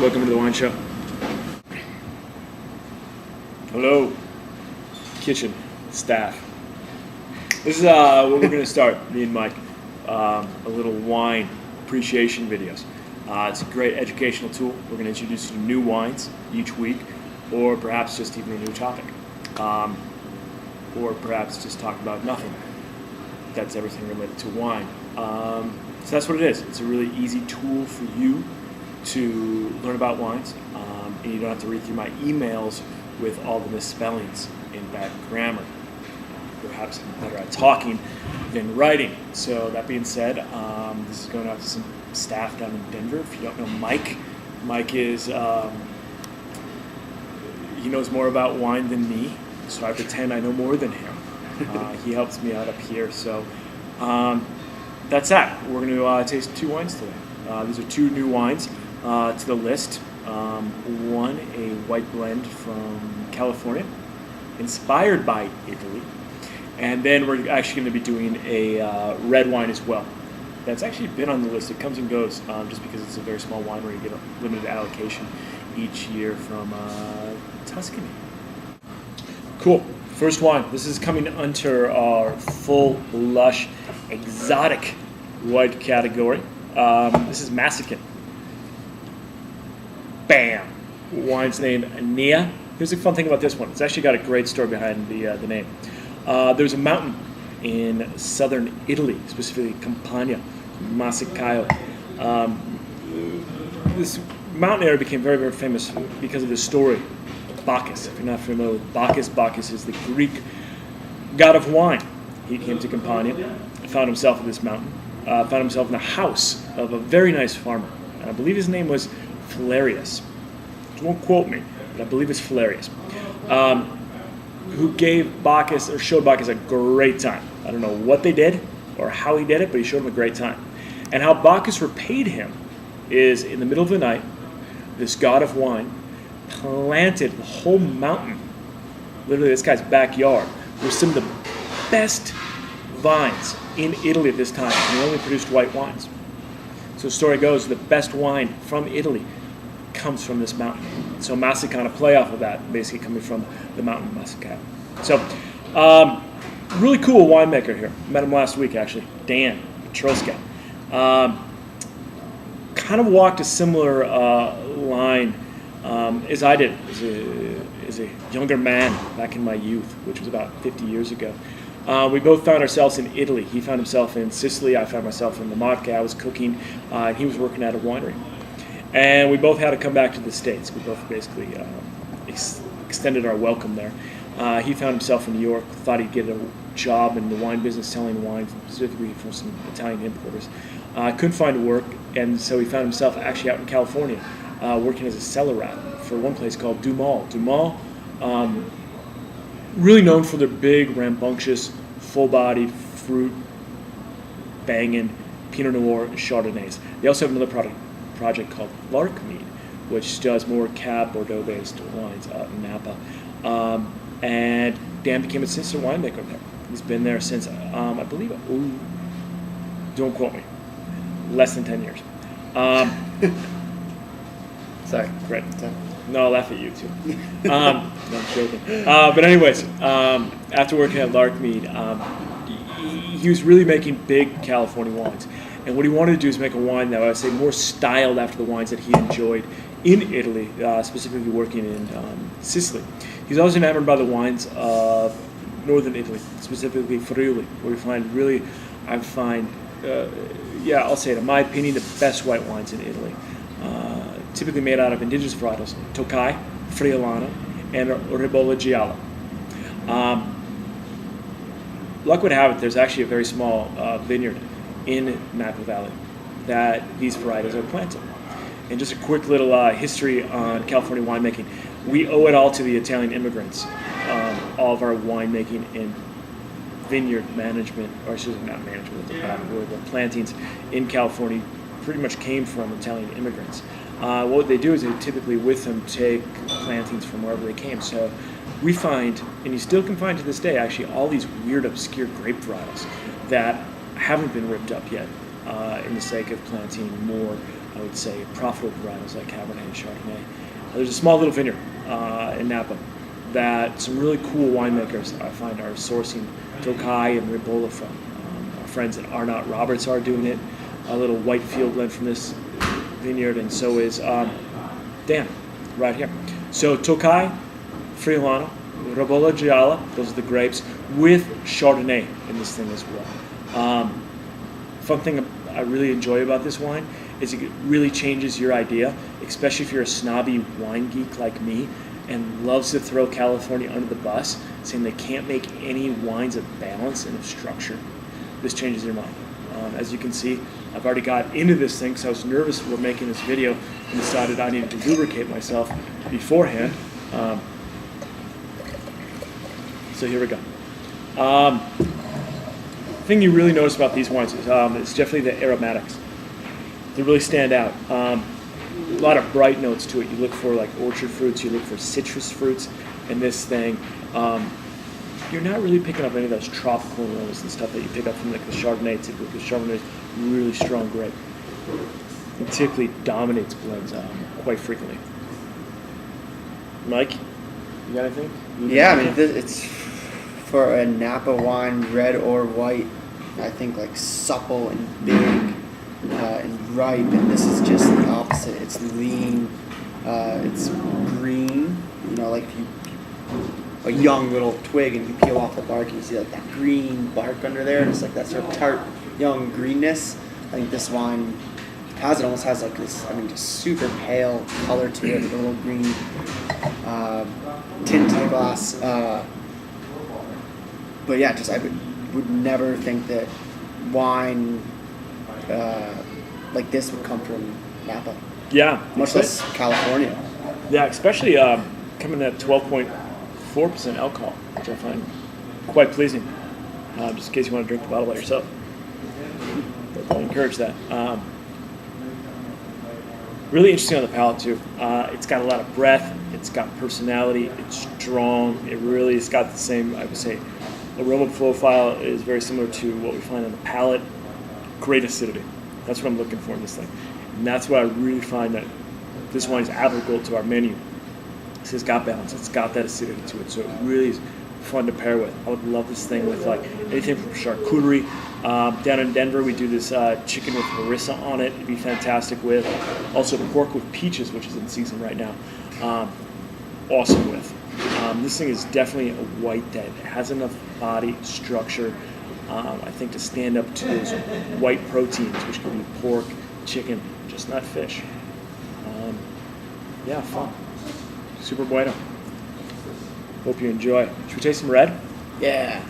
Welcome to the wine show. Hello, kitchen staff. This is what we're going to start, me and Mike, a little wine appreciation videos. It's a great educational tool. We're going to introduce you to new wines each week, or perhaps just even a new topic, or perhaps just talk about nothing. That's everything related to wine. So that's what it is. It's a really easy tool for you to learn about wines, and you don't have to read through my emails with all the misspellings and bad grammar. Perhaps I'm better at talking than writing. So that being said, this is going out to some staff down in Denver. If you don't know Mike is, he knows more about wine than me, so I pretend I know more than him. He helps me out up here. So that's that. We're going to taste two wines today. These are two new wines to the list. One, a white blend from California, inspired by Italy. And then we're actually going to be doing a red wine as well. That's actually been on the list. It comes and goes just because it's a very small winery. You get a limited allocation each year from Tuscany. Cool. First wine. This is coming under our full, lush, exotic white category. This is Massacian. Bam! Wine's name Nia. Here's the fun thing about this one. It's actually got a great story behind the name. There's a mountain in southern Italy, specifically Campania, Massacian. This mountain area became very, very famous because of this story of Bacchus. If you're not familiar with Bacchus, Bacchus is the Greek god of wine. He came to Campania, found himself at this mountain, found himself in the house of a very nice farmer. And I believe his name was Valerius. Don't quote me, but I believe it's Valerius. Who gave Bacchus, or showed Bacchus, a great time. I don't know what they did or how he did it, but he showed him a great time. And how Bacchus repaid him is, in the middle of the night, this god of wine planted the whole mountain, literally this guy's backyard, with some of the best vines in Italy at this time. And he only produced white wines. So the story goes, the best wine from Italy comes from this mountain. So Massacian, a play off of that, basically coming from the mountain Massacian. So, really cool winemaker here. Met him last week, actually. Dan Petroska. Kind of walked a similar line as I did as a younger man back in my youth, which was about 50 years ago. We both found ourselves in Italy. He found himself in Sicily. I found myself in the Marche. I was cooking, and he was working at a winery. And we both had to come back to the States. We both basically extended our welcome there. He found himself in New York, thought he'd get a job in the wine business, selling wine, specifically from some Italian importers. Couldn't find work, and so he found himself actually out in California, working as a cellar rat for one place called Dumal. Dumal, really known for their big, rambunctious, full-bodied, fruit, banging Pinot Noir and Chardonnays. They also have another project called Larkmead, which does more Cab Bordeaux-based wines out in Napa. And Dan became an assistant winemaker there. He's been there since, I believe, don't quote me, less than 10 years. Sorry, great. No, I'll laugh at you too. No, I'm joking. But anyways, after working at Larkmead, he was really making big California wines. And what he wanted to do is make a wine that I would say more styled after the wines that he enjoyed in Italy, specifically working in Sicily. He's always enamored by the wines of northern Italy, specifically Friuli, where we find really, I'll say it, in my opinion, the best white wines in Italy. Typically made out of indigenous varietals, Tokai, Friulano, and Ribolla Gialla. Luck would have it, there's actually a very small vineyard in Napa Valley that these varietals are planted. And just a quick little history on California winemaking. We owe it all to the Italian immigrants. All of our winemaking and vineyard management, or excuse me, not management, the plantings in California pretty much came from Italian immigrants. What they do is they typically with them take plantings from wherever they came. So we find, and you still can find to this day, actually all these weird obscure grape varietals that haven't been ripped up yet. in the sake of planting more, I would say, profitable varietals like Cabernet and Chardonnay. There's a small little vineyard in Napa that some really cool winemakers I find are sourcing Tokai and Ribolla from. Our friends at Arnott Roberts are doing it. A little white field blend from this vineyard, and so is Dan right here. So Tokai, Friulano, Ribolla Gialla, those are the grapes, with Chardonnay in this thing as well. Fun thing I really enjoy about this wine is it really changes your idea, especially if you're a snobby wine geek like me and loves to throw California under the bus, saying they can't make any wines of balance and of structure. This changes your mind. As you can see, I've already got into this thing because I was nervous before making this video and decided I needed to lubricate myself beforehand. So here we go. Thing you really notice about these wines is it's definitely the aromatics. They really stand out. A lot of bright notes to it. You look for like orchard fruits, you look for citrus fruits in this thing. You're not really picking up any of those tropical aromas and stuff that you pick up from like the Chardonnay. Typically, the Chardonnay is really strong grape. It typically dominates blends quite frequently. Mike, you got anything? Yeah, I mean, it's for a Napa wine, red or white, I think like supple and big and ripe, and this is just the opposite. It's lean, it's green, you know, like if you a young little twig and you peel off the bark and you see like that green bark under there, and it's like that sort of tart young greenness. I think this wine almost has like this, I mean, just super pale color to it, with a little green tint to the glass. But yeah, just I would never think that wine like this would come from Napa. Yeah. Much less California. Yeah, especially coming at 12.4% alcohol, which I find quite pleasing. Just in case you want to drink the bottle by yourself. I encourage that. Really interesting on the palate too. It's got a lot of breadth. It's got personality. It's strong. It really has got the same, I would say, aroma profile is very similar to what we find on the palate. Great acidity. That's what I'm looking for in this thing. And that's what I really find that this wine is applicable to our menu. It's got balance. It's got that acidity to it. So it really is fun to pair with. I would love this thing with like anything from charcuterie. Down in Denver, we do this chicken with harissa on it. It'd be fantastic with. Also pork with peaches, which is in season right now. Awesome with. This thing is definitely a white that has enough body structure, I think, to stand up to those white proteins, which could be pork, chicken, just not fish. Yeah, fun. Super bueno. Hope you enjoy. Should we taste some red? Yeah.